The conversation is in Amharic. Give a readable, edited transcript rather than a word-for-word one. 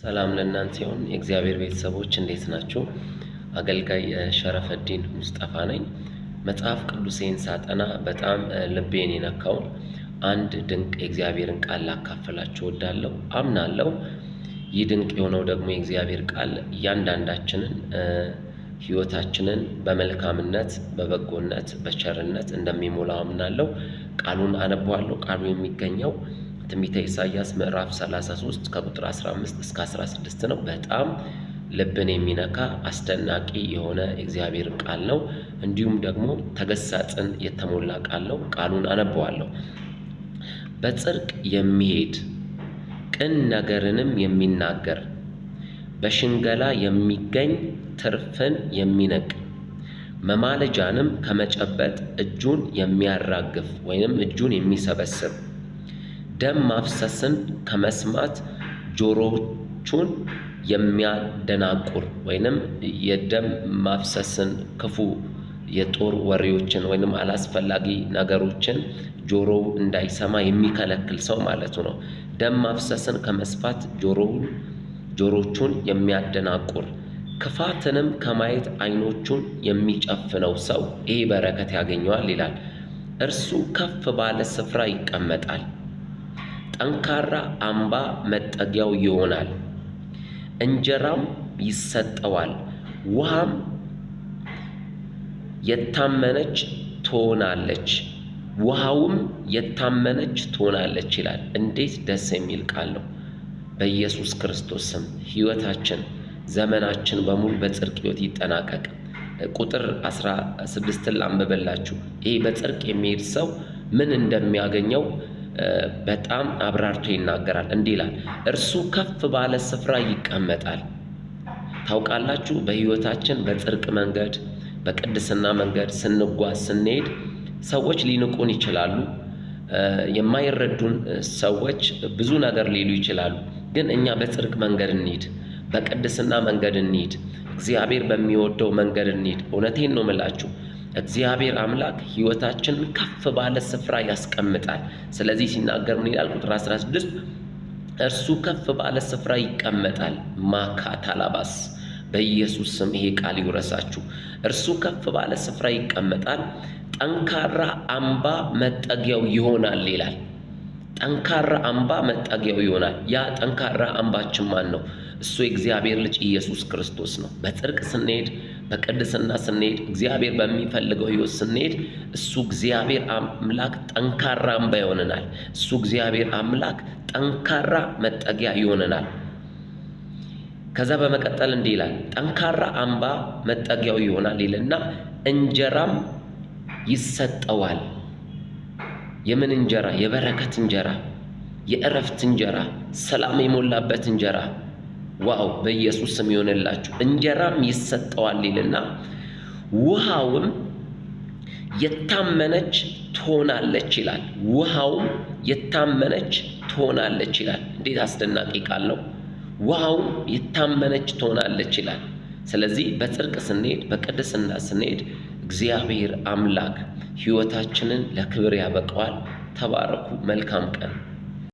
ሰላም ለእናንተ ይሁን የእግዚአብሔር ቤተሰቦች እንዴት ናችሁ? አገልጋይ ሸረፈዲን ሙስጠፋ ነኝ። መጽሐፍ ቅዱሴን ሳጠና በጣም ልቤን የነካውን አንድ ድንቅ የእግዚአብሔርን ቃል ላካፍላችሁ እወዳለሁ፣ አምናለሁ። ይህ ድንቅ የሆነው ደግሞ የእግዚአብሔር ቃል እያንዳንዳችንን ሕይወታችንን በመልካምነት፣ በበጎነት፣ በቸርነት እንደሚሞላው አምናለሁ። ቃሉን አነበዋለሁ። ቃሉ የሚገኘው ትንቢተ ኢሳይያስ ምዕራፍ 33 ከቁጥር 15 እስከ 16 ነው። በጣም ልብን የሚነካ አስደናቂ የሆነ እግዚአብሔር ቃል ነው። እንዲሁም ደግሞ ተገሳጽን የተሞላ ቃል ነው። ቃሉን አነበዋለሁ። በጽድቅ የሚሄድ ቅን ነገርንም የሚናገር በሽንገላ የሚገኝ ትርፍን የሚነቅ መማለጃንም ከመጨበጥ እጁን የሚያራግፍ ወይንም እጁን የሚሰበስብ ደም ማፍሰስን ከመስማት ጆሮቹን የሚያደናቁር ወይንም የደም ማፍሰስን ክፉ የጦር ወሬዎችን ወይንም አላስፈላጊ ነገሮችን ጆሮው እንዳይሰማ የሚከለክል ሰው ማለቱ ነው። ደም ማፍሰስን ከመስፋት ጆሮቹን የሚያደናቁር ክፋትንም ከማየት ዓይኖቹን የሚጨፍነው ሰው ይህ በረከት ያገኘዋል ይላል። እርሱ ከፍ ባለ ስፍራ ይቀመጣል፣ ጠንካራ አምባ መጠጊያው ይሆናል። እንጀራም ይሰጠዋል፣ ውሃም የታመነች ትሆናለች፣ ውሃውም የታመነች ትሆናለች ይላል። እንዴት ደስ የሚል ቃል ነው! በኢየሱስ ክርስቶስ ስም ሕይወታችን ዘመናችን በሙሉ በጽድቅ ሕይወት ይጠናቀቅ። ቁጥር 16 ላንብብላችሁ። ይሄ በጽድቅ የሚሄድ ሰው ምን እንደሚያገኘው በጣም አብራርቶ ይናገራል። እንዲህ ይላል፣ እርሱ ከፍ ባለ ስፍራ ይቀመጣል። ታውቃላችሁ፣ በሕይወታችን በጽድቅ መንገድ በቅድስና መንገድ ስንጓዝ ስንሄድ ሰዎች ሊንቁን ይችላሉ። የማይረዱን ሰዎች ብዙ ነገር ሊሉ ይችላሉ። ግን እኛ በጽድቅ መንገድ እንሂድ፣ በቅድስና መንገድ እንሂድ፣ እግዚአብሔር በሚወደው መንገድ እንሂድ። እውነቴን ነው የምላችሁ፣ እግዚአብሔር አምላክ ሕይወታችንን ከፍ ባለ ስፍራ ያስቀምጣል። ስለዚህ ሲናገር ምን ይላል? ቁጥር 16 እርሱ ከፍ ባለ ስፍራ ይቀመጣል። ማካታላባስ በኢየሱስ ስም ይሄ ቃል ይውረሳችሁ። እርሱ ከፍ ባለ ስፍራ ይቀመጣል፣ ጠንካራ አምባ መጠጊያው ይሆናል ይላል። ጠንካራ አምባ መጠጊያው ይሆናል። ያ ጠንካራ አምባችን ማን ነው? እሱ የእግዚአብሔር ልጅ ኢየሱስ ክርስቶስ ነው። በጽድቅ ስንሄድ፣ በቅድስና ስንሄድ፣ እግዚአብሔር በሚፈልገው ሕይወት ስንሄድ እሱ እግዚአብሔር አምላክ ጠንካራ አምባ ይሆነናል። እሱ እግዚአብሔር አምላክ ጠንካራ መጠጊያ ይሆነናል። ከዛ በመቀጠል እንዲህ ይላል፣ ጠንካራ አምባ መጠጊያው ይሆናል ይልና እንጀራም ይሰጠዋል። የምን እንጀራ? የበረከት እንጀራ፣ የእረፍት እንጀራ፣ ሰላም የሞላበት እንጀራ። ዋው! በኢየሱስ ስም ይሆንላችሁ። እንጀራም ይሰጠዋል ይልና ውሃውም የታመነች ትሆናለች ይላል። ውሃውም የታመነች ትሆናለች ይላል። እንዴት አስደናቂ ቃል ነው! ውሃውም የታመነች ትሆናለች ይላል። ስለዚህ በጽድቅ ስንሄድ፣ በቅድስና ስንሄድ እግዚአብሔር አምላክ ሕይወታችንን ለክብር ያበቀዋል። ተባረኩ። መልካም ቀን